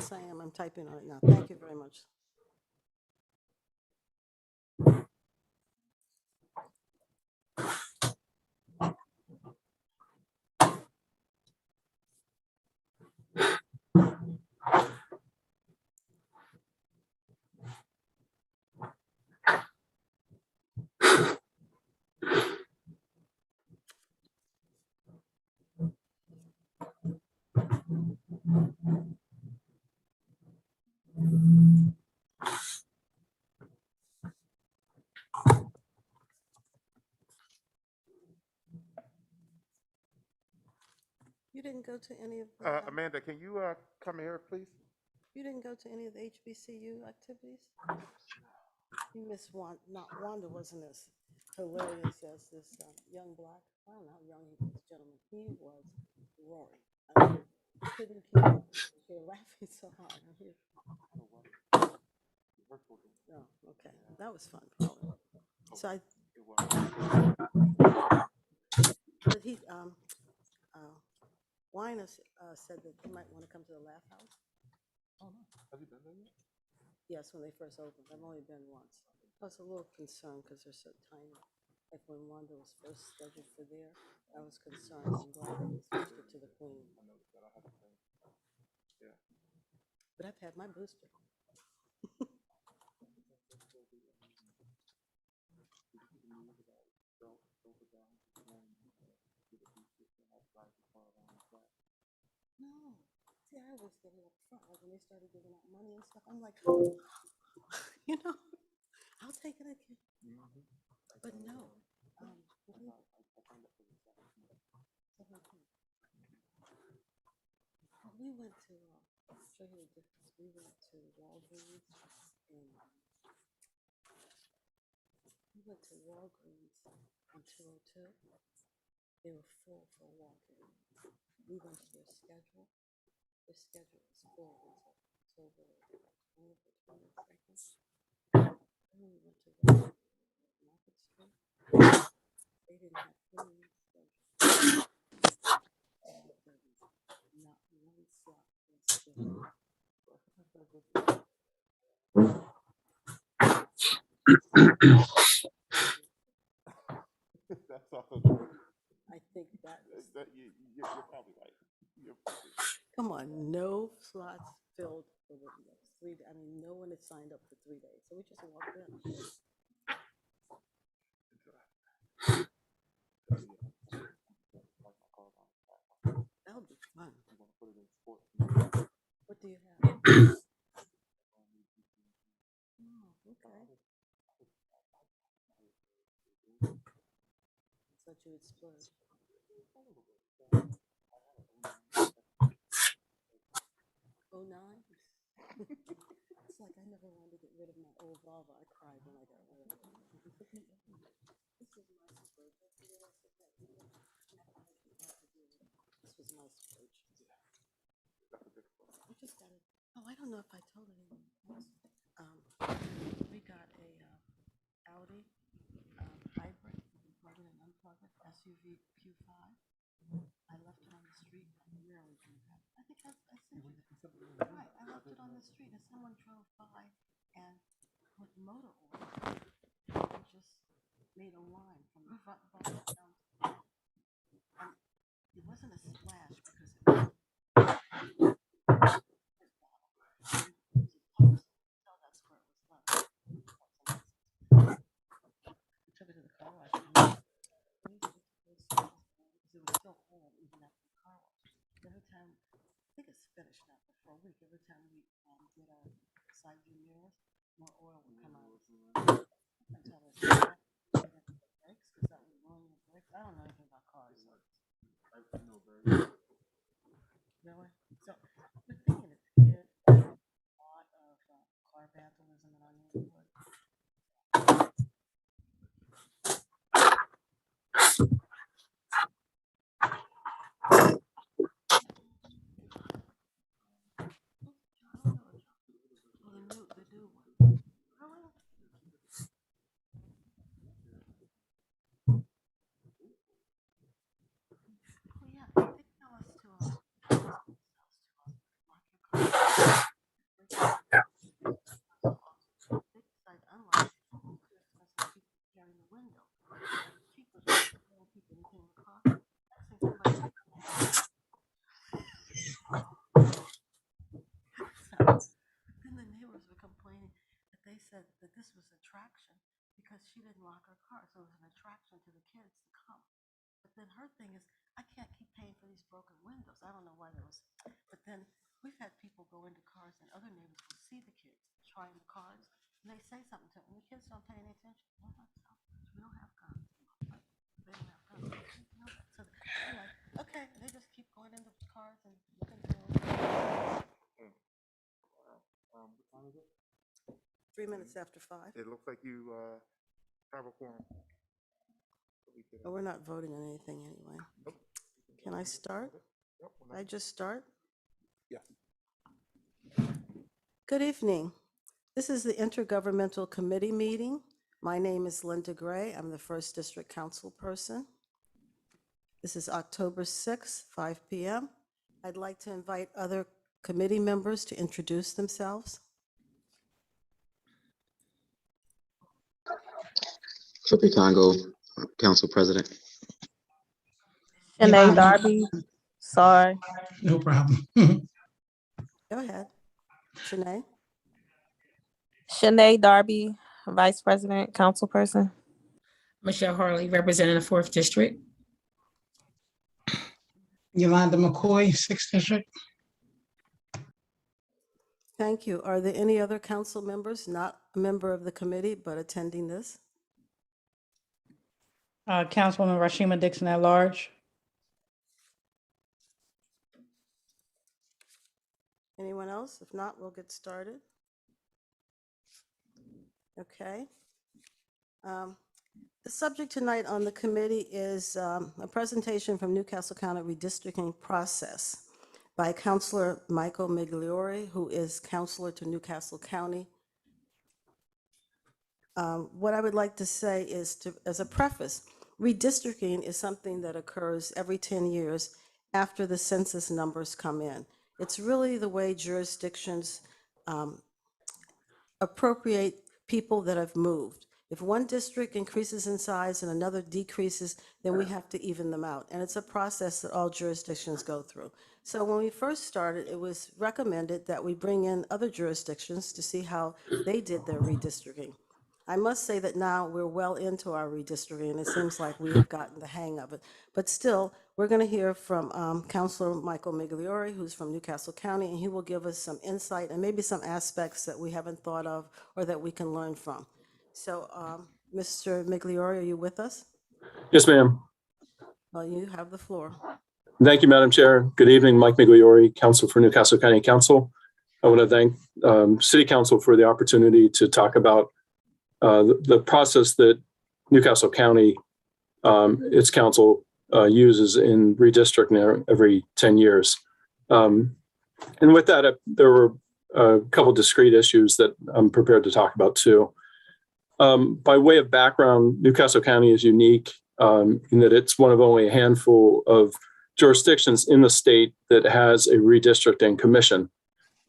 Yes, I am. I'm typing on it now. Thank you very much. You didn't go to any of the, Amanda, can you come here, please? you didn't go to any of the HBCU activities? You missed one. Not Wanda wasn't as hilarious as this young black. I don't know how young he was, gentleman. He was roaring. I mean, he couldn't keep up. They're laughing so hard. I'm here. No, okay, that was fun. Probably. So I. But he Weiner said that he might want to come to the Laugh House. Oh no, have you been there yet? Yes, when they first opened. I've only been once. I was a little concerned because they're so tiny. Like when Wanda was first scheduled for there, I was concerned. I'm glad they switched it to the Queen. I noticed that. I have to say. Yeah. But I've had my booster. No. See, I always get it up front. Like when they started giving out money and stuff, I'm like, you know, I'll take it again. But no. We went to, show you the difference. We went to Walgreens and we went to Walgreens on 202. They were full for walk-in. We went to their schedule. Their schedule is full until October 22nd. Then we went to Market Street. They didn't have any schedule. And there was not one slot was filled. That's also true. I think that you're probably right. Come on, no slots filled for the 3 days. I mean, no one had signed up for 3 days, so we just walked in. That would be fun. What do you have? Oh, okay. Thought you would splurge. Oh, 09? It's like I never wanted to get rid of my old Volvo. I cried when I got rid of it. This is my splurge. This was my splurge. I just got it. Oh, I don't know if I told anyone else. We got a Audi hybrid, plug it and unplug it, SUV Q5. I left it on the street. I rarely do that. I think I said right. I left it on the street and someone drove by and put motor oil and just made a line from the front bumper down. And it wasn't a splash because it was so that's where it was left. We took it to the car wash. It was still cold even after the car wash. Every time, I think it's finished now for a week. Every time we did our side view mirrors, more oil would come out. Until it's brakes, because that would ruin the brakes. I don't know anything about cars. So. I know very. Really? So we're thinking it's good. A lot of car vandalism in our neighborhood. so it was an attraction to the kids to come. But then her thing is, I can't keep paying for these broken windows. I don't know why that was. But then we've had people go into cars and other neighbors will see the kids trying the cars and they say something to them. And the kids don't pay any attention. We don't have guns. They don't have guns. You know that. So they're like, okay, they just keep going into cars and looking through. What time is it? 3 minutes after 5. It looks like you have a quorum. But we're not voting on anything anyway. Nope. Can I start? Yep, Can I just start? Yeah. Good evening. This is the Intergovernmental Committee meeting. My name is Linda Gray. I'm the 1st District Council person. This is October 6th, 5 p.m. I'd like to invite other committee members to introduce themselves. Flippy Congo, Council President. Shanae Darby. Sorry. No problem. Go ahead. Shanae? Shanae Darby, Vice President, Councilperson. Michelle Harley, representing the 4th District. Yolanda McCoy, 6th District. Thank you. Are there any other council members not a member of the committee but attending this? Councilwoman Rashima Dixon at large. Anyone else? If not, we'll get started. Okay. The subject tonight on the committee is a presentation from Newcastle County redistricting process by Councilor Michael Migliore, who is Councilor to Newcastle County. What I would like to say is, as a preface, redistricting is something that occurs every 10 years after the census numbers come in. It's really the way jurisdictions appropriate people that have moved. If one district increases in size and another decreases, then we have to even them out. And it's a process that all jurisdictions go through. So when we first started, it was recommended that we bring in other jurisdictions to see how they did their redistricting. I must say that now we're well into our redistricting, and it seems like we have gotten the hang of it. But still, we're going to hear from Councilor Michael Migliore, who's from Newcastle County, and he will give us some insight and maybe some aspects that we haven't thought of or that we can learn from. So, Mr. Migliore, are you with us? Yes, ma'am. Well, you have the floor. Thank you, Madam Chair. Good evening, Mike Migliore, Council for Newcastle County Council. I want to thank City Council for the opportunity to talk about the process that Newcastle County, its council, uses in redistricting every 10 years. And with that, there were a couple discrete issues that I'm prepared to talk about too. By way of background, Newcastle County is unique in that it's one of only a handful of jurisdictions in the state that has a redistricting commission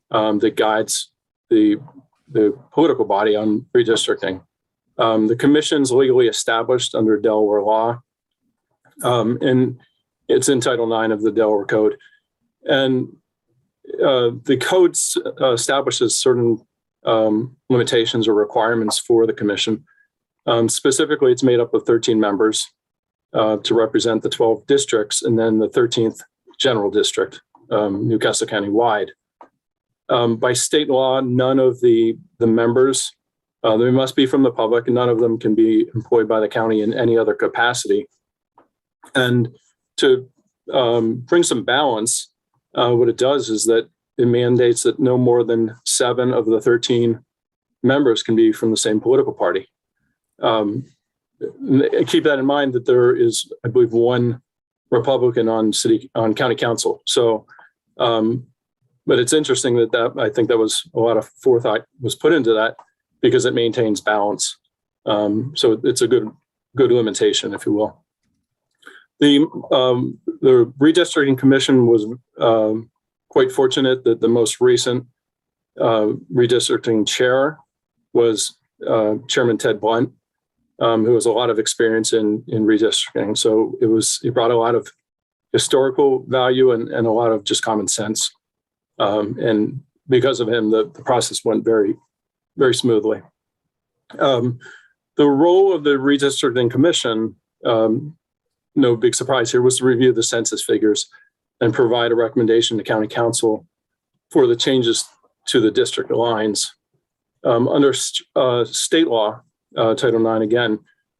that guides the political body on redistricting. The commission's legally established under Delaware law, and it's in Title IX of the Delaware Code. And the code establishes certain limitations or requirements for the commission. Specifically, it's made up of 13 members to represent the 12 districts and then the 13th general district, Newcastle County wide. By state law, none of the members, they must be from the public, and none of them can be employed by the county in any other capacity. And to bring some balance, what it does is that it mandates that no more than 7 of the 13 members can be from the same political party. Keep that in mind that there is, I believe, 1 Republican on county council. So, but it's interesting that I think that was a lot of forethought was put into that because it maintains balance. So it's a good limitation, if you will. The redistricting commission was quite fortunate that the most recent redistricting chair was Chairman Ted Blunt, who has a lot of experience in redistricting. So he brought a lot of historical value and a lot of just common sense. And because of him, the process went very, very smoothly. The role of the Redistricting Commission, no big surprise here, was to review the census figures and provide a recommendation to County Council for the changes to the district lines. Under state law, Title IX again,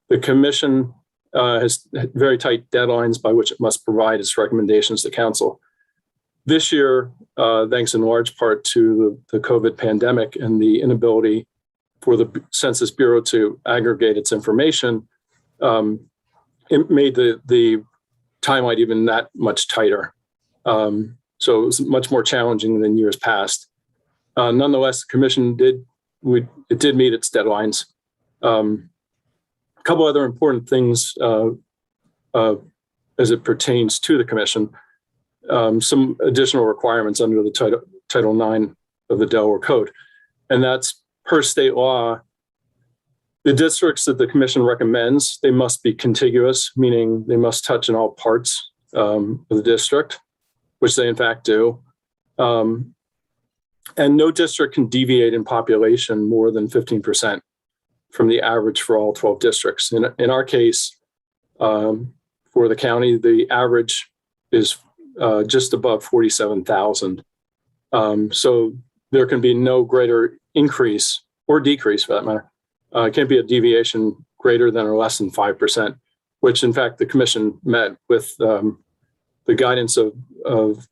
the Commission has very tight deadlines by which it must provide its recommendations to Council. This year, thanks in large part to the COVID pandemic and the inability for the Census Bureau to aggregate its information, it made the timeline even that much tighter. So it was much more challenging than years past. Nonetheless, the Commission did meet its deadlines. A couple other important things as it pertains to the Commission. Some additional requirements under the Title IX of the Delaware Code, and that's per state law. The districts that the Commission recommends, they must be contiguous, meaning they must touch in all parts of the district, which they in fact do. And no district can deviate in population more than 15% from the average for all 12 districts. In our case, for the county, the average is just above 47,000. So there can be no greater increase or decrease for that matter. It can't be a deviation greater than or less than 5%, which in fact the Commission met with the guidance of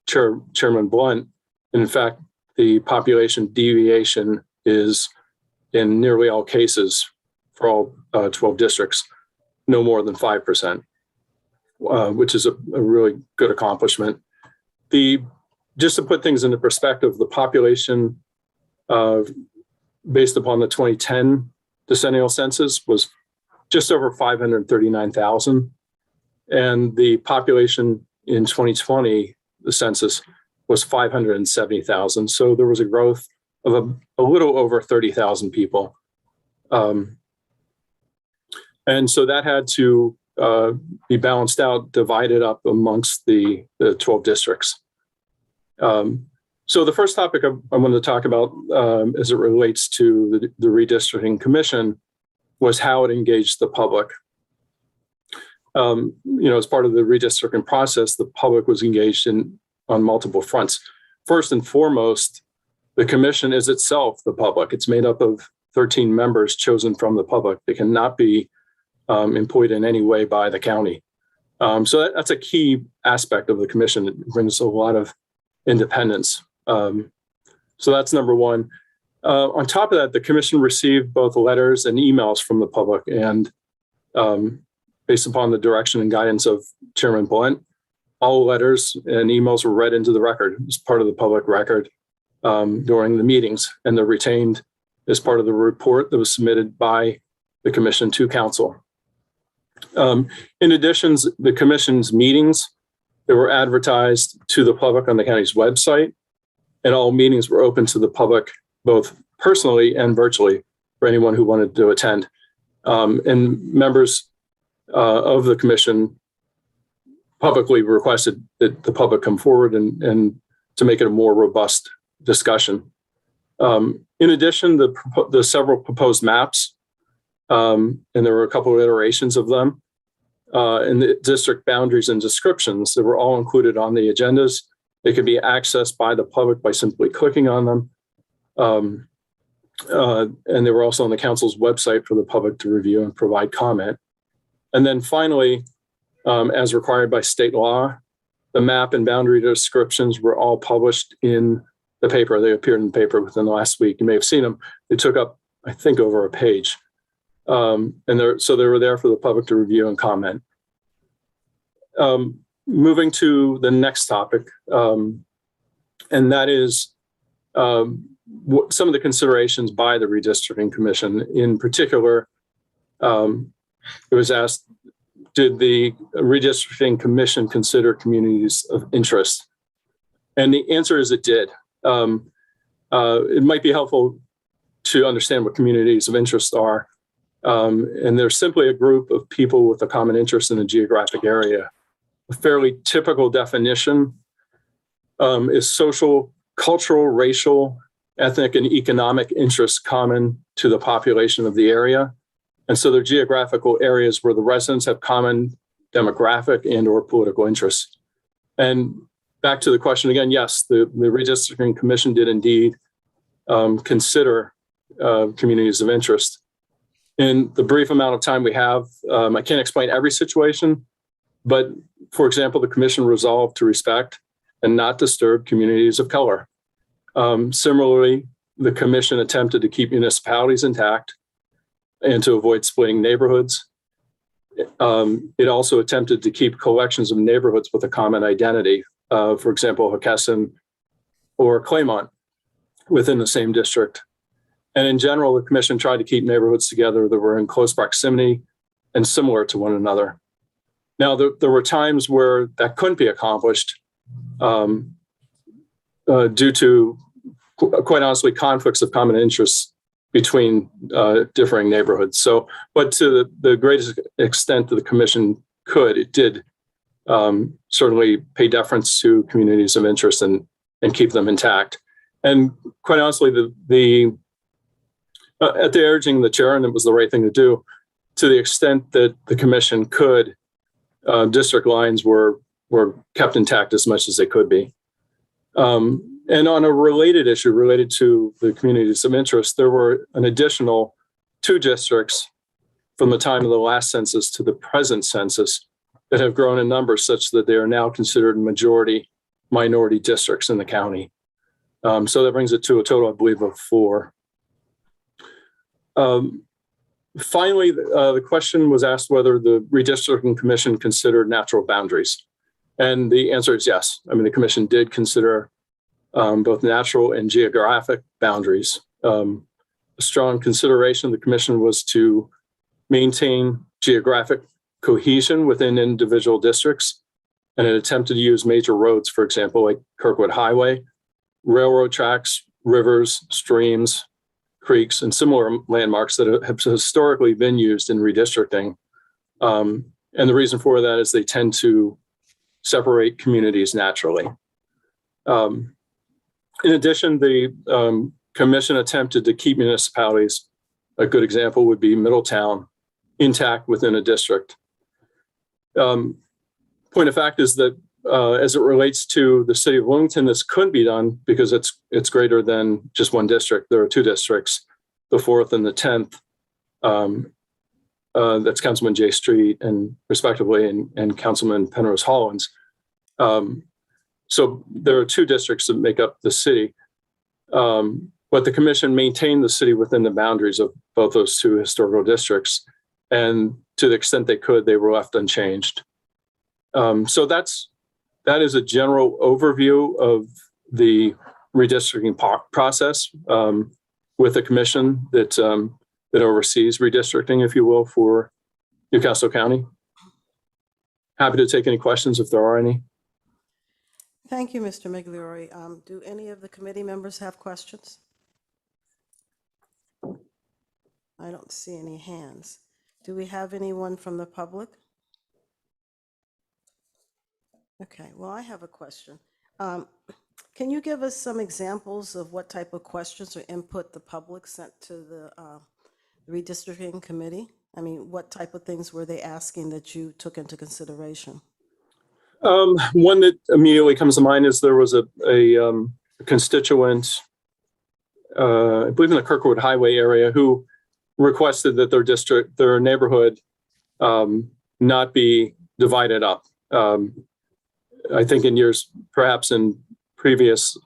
Chairman Blunt. And in fact, the population deviation is in nearly all cases for all 12 districts, no more than 5%, which is a really good accomplishment. Just to put things into perspective, the population based upon the 2010 decennial census was just over 539,000. And the population in 2020, the census, was 570,000. So there was a growth of a little over 30,000 people. And so that had to be balanced out, divided up amongst the 12 districts. So the first topic I wanted to talk about as it relates to the Redistricting Commission was how it engaged the public. As part of the redistricting process, the public was engaged on multiple fronts. First and foremost, the commission is itself the public. It's made up of 13 members chosen from the public. They cannot be employed in any way by the county. So that's a key aspect of the commission. It brings a lot of independence. So that's number one. On top of that, the commission received both letters and emails from the public, and based upon the direction and guidance of Chairman Blunt, all letters and emails were read into the record as part of the public record during the meetings, and they're retained as part of the report that was submitted by the commission to council. In addition, the commission's meetings, they were advertised to the public on the county's website, and all meetings were open to the public, both personally and virtually, for anyone who wanted to attend. And members of the commission publicly requested that the public come forward and to make it a more robust discussion. In addition, the several proposed maps, and there were a couple of iterations of them, and the district boundaries and descriptions that were all included on the agendas. They could be accessed by the public by simply clicking on them. And they were also on the council's website for the public to review and provide comment. And then finally, as required by state law, the map and boundary descriptions were all published in the paper. They appeared in the paper within the last week. You may have seen them. They took up, I think, over a page. So they were there for the public to review and comment. Moving to the next topic, and that is some of the considerations by the Redistricting Commission. In particular, it was asked, did the Redistricting Commission consider communities of interest? And the answer is it did. It might be helpful to understand what communities of interest are. And they're simply a group of people with a common interest in a geographic area. A fairly typical definition is social, cultural, racial, ethnic and economic interests common to the population of the area. And so they're geographical areas where the residents have common demographic and or political interests. And back to the question again, yes, the Redistricting Commission did indeed consider communities of interest. In the brief amount of time we have, I can't explain every situation, but for example, the commission resolved to respect and not disturb communities of color. Similarly, the commission attempted to keep municipalities intact and to avoid splitting neighborhoods. It also attempted to keep collections of neighborhoods with a common identity, for example, Hockessin or Claymont within the same district. And in general, the commission tried to keep neighborhoods together that were in close proximity and similar to one another. Now, there were times where that couldn't be accomplished due to, quite honestly, conflicts of common interests between differing neighborhoods. So, but to the greatest extent that the commission could, it did certainly pay deference to communities of interest and keep them intact. And quite honestly, at the urging of the chair, and it was the right thing to do, to the extent that the commission could, district lines were kept intact as much as they could be. And on a related issue related to the communities of interest, there were an additional 2 districts from the time of the last census to the present census that have grown in numbers such that they are now considered majority minority districts in the county. So that brings it to a total, I believe, of 4. Finally, the question was asked whether the Redistricting Commission considered natural boundaries. And the answer is yes. I mean, the commission did consider both natural and geographic boundaries. A strong consideration of the commission was to maintain geographic cohesion within individual districts. And it attempted to use major roads, for example, like Kirkwood Highway, railroad tracks, rivers, streams, creeks, and similar landmarks that have historically been used in redistricting. And the reason for that is they tend to separate communities naturally. In addition, the commission attempted to keep municipalities, a good example would be Middletown, intact within a district. Point of fact is that as it relates to the city of Wilmington, this couldn't be done because it's greater than just one district. There are 2 districts, the 4th and the 10th. That's Councilman Jay Street and respectively, and Councilman Penrose Hollins. So there are 2 districts that make up the city, but the commission maintained the city within the boundaries of both those 2 historical districts. And to the extent they could, they were left unchanged. So that is a general overview of the redistricting process with the commission that oversees redistricting, if you will, for Newcastle County. Happy to take any questions if there are any. Thank you, Mr. Migliore. Do any of the committee members have questions? I don't see any hands. Do we have anyone from the public? Okay, well, I have a question. Can you give us some examples of what type of questions or input the public sent to the redistricting committee? I mean, what type of things were they asking that you took into consideration? One that immediately comes to mind is there was a constituent, I believe in the Kirkwood Highway area, who requested that their neighborhood not be divided up. I think in years, perhaps in previous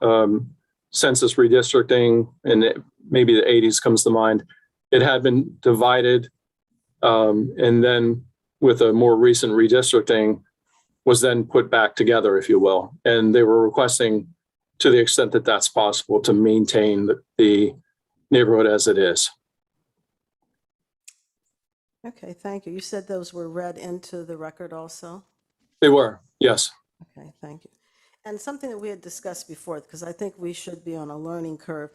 census redistricting, and maybe the 80s comes to mind, it had been divided, and then with a more recent redistricting was then put back together, if you will. And they were requesting, to the extent that that's possible, to maintain the neighborhood as it is. Okay, thank you. You said those were read into the record also? They were, yes. Okay, thank you. And something that we had discussed before, because I think we should be on a learning curve,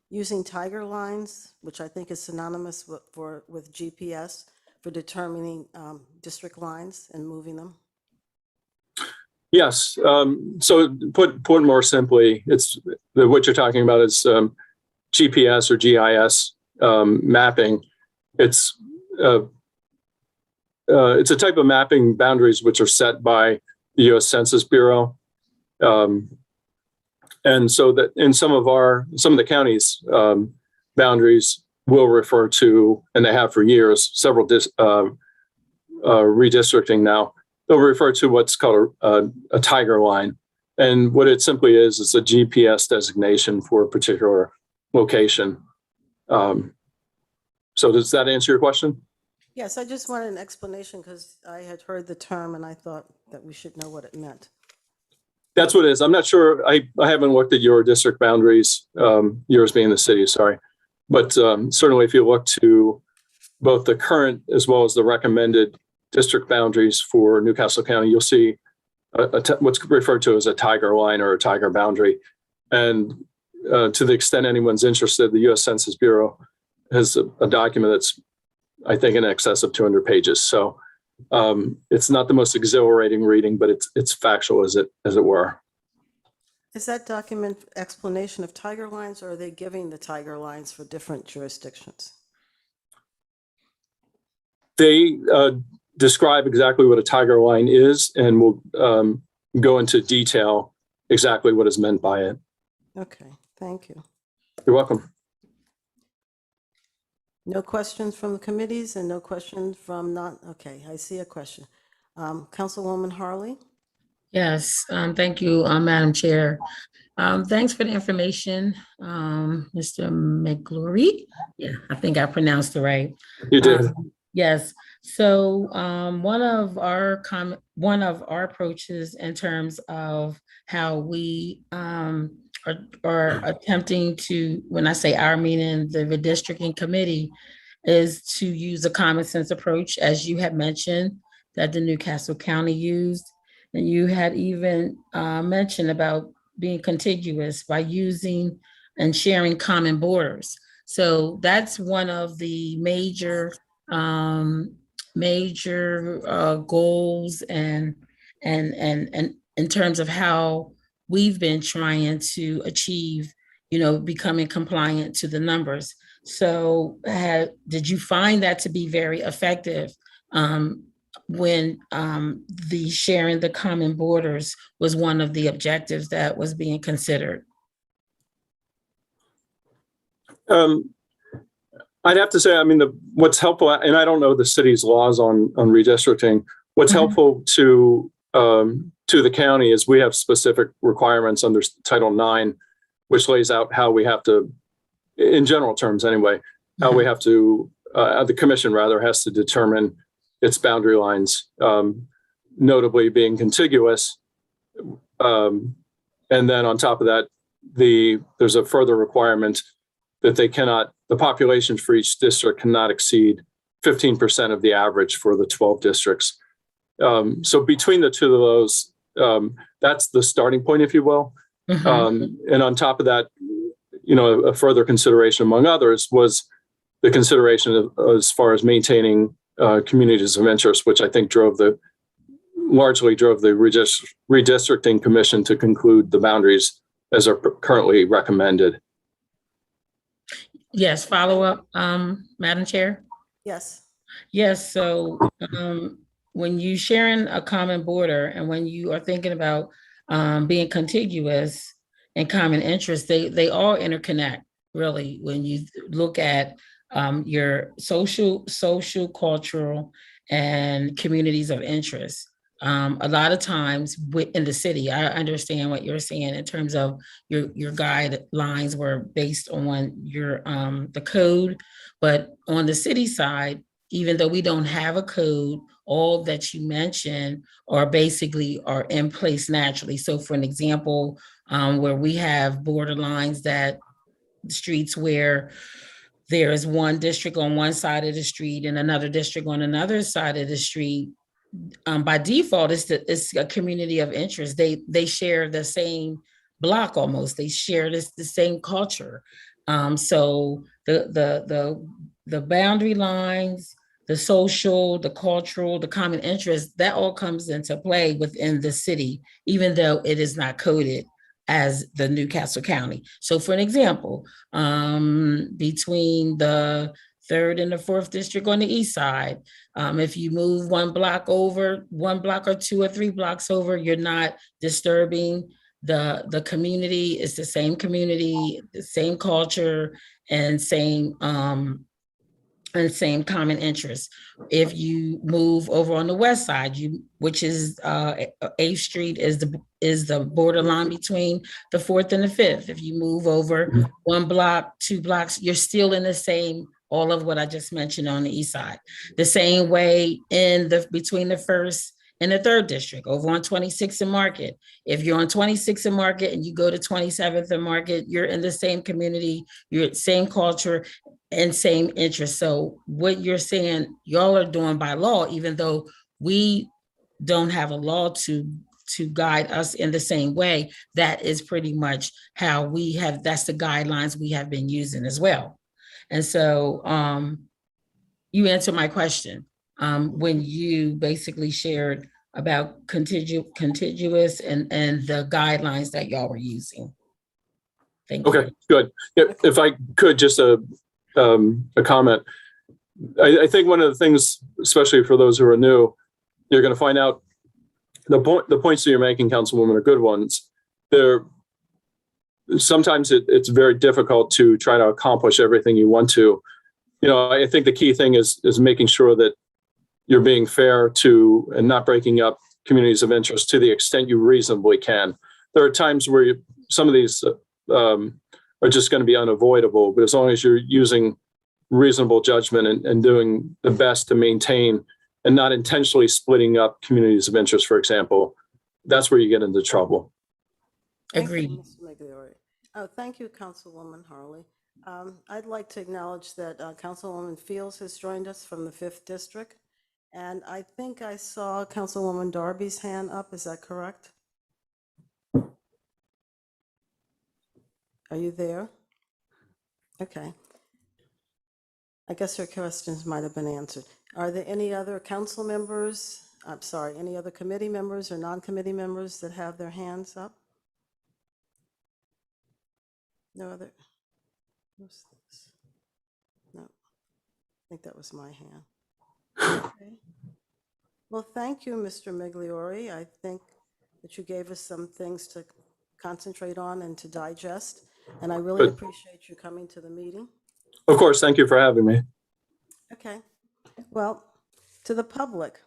using tiger lines, which I think is synonymous with GPS for determining district lines and moving them. Yes. So put more simply, what you're talking about is GPS or GIS mapping. It's a type of mapping boundaries which are set by the U.S. Census Bureau, and so that in some of the counties' boundaries will refer to, and they have for years, several redistricting now. They'll refer to what's called a tiger line, and what it simply is a GPS designation for a particular location. So does that answer your question? Yes, I just wanted an explanation because I had heard the term and I thought that we should know what it meant. That's what it is. I'm not sure. I haven't looked at your district boundaries, yours being the city, sorry. But certainly if you look to both the current as well as the recommended district boundaries for Newcastle County, you'll see what's referred to as a tiger line or a tiger boundary. And to the extent anyone's interested, the U.S. Census Bureau has a document that's, I think, in excess of 200 pages. So it's not the most exhilarating reading, but it's factual as it were. Is that document explanation of tiger lines, or are they giving the tiger lines for different jurisdictions? They describe exactly what a tiger line is and will go into detail exactly what is meant by it. Okay, thank you. You're welcome. No questions from the committees and no questions from okay, I see a question. Councilwoman Harley? Yes, thank you, Madam Chair. Thanks for the information, Mr. McGlory. Yeah, I think I pronounced it right. You did. Yes. So one of our approaches in terms of how we are attempting to, when I say our, meaning the redistricting committee, is to use a common sense approach, as you had mentioned, that the Newcastle County used. And you had even mentioned about being contiguous by using and sharing common borders. So that's one of the major goals and in terms of how we've been trying to achieve, becoming compliant to the numbers. So did you find that to be very effective when the sharing the common borders was one of the objectives that was being considered? I'd have to say, I mean, what's helpful, and I don't know the city's laws on redistricting. What's helpful to the county is we have specific requirements under Title IX, which lays out how we have to, in general terms anyway, how we have to, the commission rather has to determine its boundary lines, notably being contiguous. And then on top of that, there's a further requirement that the population for each district cannot exceed 15% of the average for the 12 districts. So between the two of those, that's the starting point, if you will. And on top of that, a further consideration among others was the consideration as far as maintaining communities of interest, which I think largely drove the redistricting commission to conclude the boundaries as are currently recommended. Yes, follow up, Madam Chair? Yes. Yes, so when you sharing a common border and when you are thinking about being contiguous and common interests, they all interconnect, really, when you look at your social, cultural, and communities of interest. A lot of times in the city, I understand what you're saying in terms of your guidelines were based on your the code, but on the city side, even though we don't have a code, all that you mentioned are in place naturally. So for an example, where we have border lines that streets where there is one district on one side of the street and another district on another side of the street, by default, it's a community of interest. They share the same block almost. They share the same culture. So the boundary lines, the social, the cultural, the common interest, that all comes into play within the city, even though it is not coded as the Newcastle County. So for an example, between the 3rd and the 4th district on the east side, if you move 1 block over, 1 block or 2 or 3 blocks over, you're not disturbing the community. It's the same community, the same culture, and same common interests. If you move over on the west side, which is 8th Street is the borderline between the 4th and the 5th. If you move over 1 block, 2 blocks, you're still in the same, all of what I just mentioned on the east side. The same way between the 1st and the 3rd district, over on 26th and Market. If you're on 26th and Market and you go to 27th and Market, you're in the same community, you're same culture and same interest. So what you're saying, y'all are doing by law, even though we don't have a law to guide us in the same way, that is pretty much how that's the guidelines we have been using as well. And so you answered my question when you basically shared about contiguous and the guidelines that y'all were using. Thank you. Okay, good. If I could, just a comment. I think one of the things, especially for those who are new, you're going to find out the points that you're making, Councilwoman, are good ones. Sometimes it's very difficult to try to accomplish everything you want to. I think the key thing is making sure that you're being fair to and not breaking up communities of interest to the extent you reasonably can. There are times where some of these are just going to be unavoidable, but as long as you're using reasonable judgment and doing the best to maintain and not intentionally splitting up communities of interest, for example, that's where you get into trouble. Agreed. Thank you, Mr. Migliore. Thank you, Councilwoman Harley. I'd like to acknowledge that Councilwoman Fields has joined us from the 5th District. And I think I saw Councilwoman Darby's hand up. Is that correct? Are you there? Okay. I guess her questions might have been answered. Are there any other council members, any other committee members or non-committee members that have their hands up? No other? What's this? No, I think that was my hand. Okay. Well, thank you, Mr. Migliore. I think that you gave us some things to concentrate on and to digest, and I really Good. appreciate you coming to the meeting. Of course, thank you for having me. Okay. Well, to the public,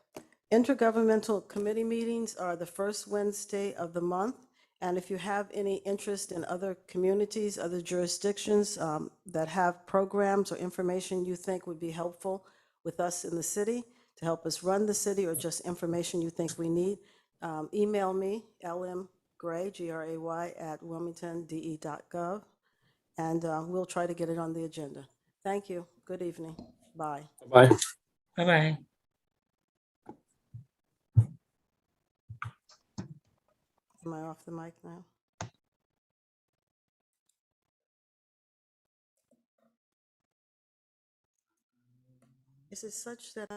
intergovernmental committee meetings are the first Wednesday of the month. And if you have any interest in other communities, other jurisdictions that have programs or information you think would be helpful with us in the city to help us run the city, or just information you think we need, email me, lmgray, Gray, @wilmingtonde.gov, and we'll try to get it on the agenda. Thank you. Good evening. Bye. Bye. Bye-bye. Am I off the mic now? Is it such that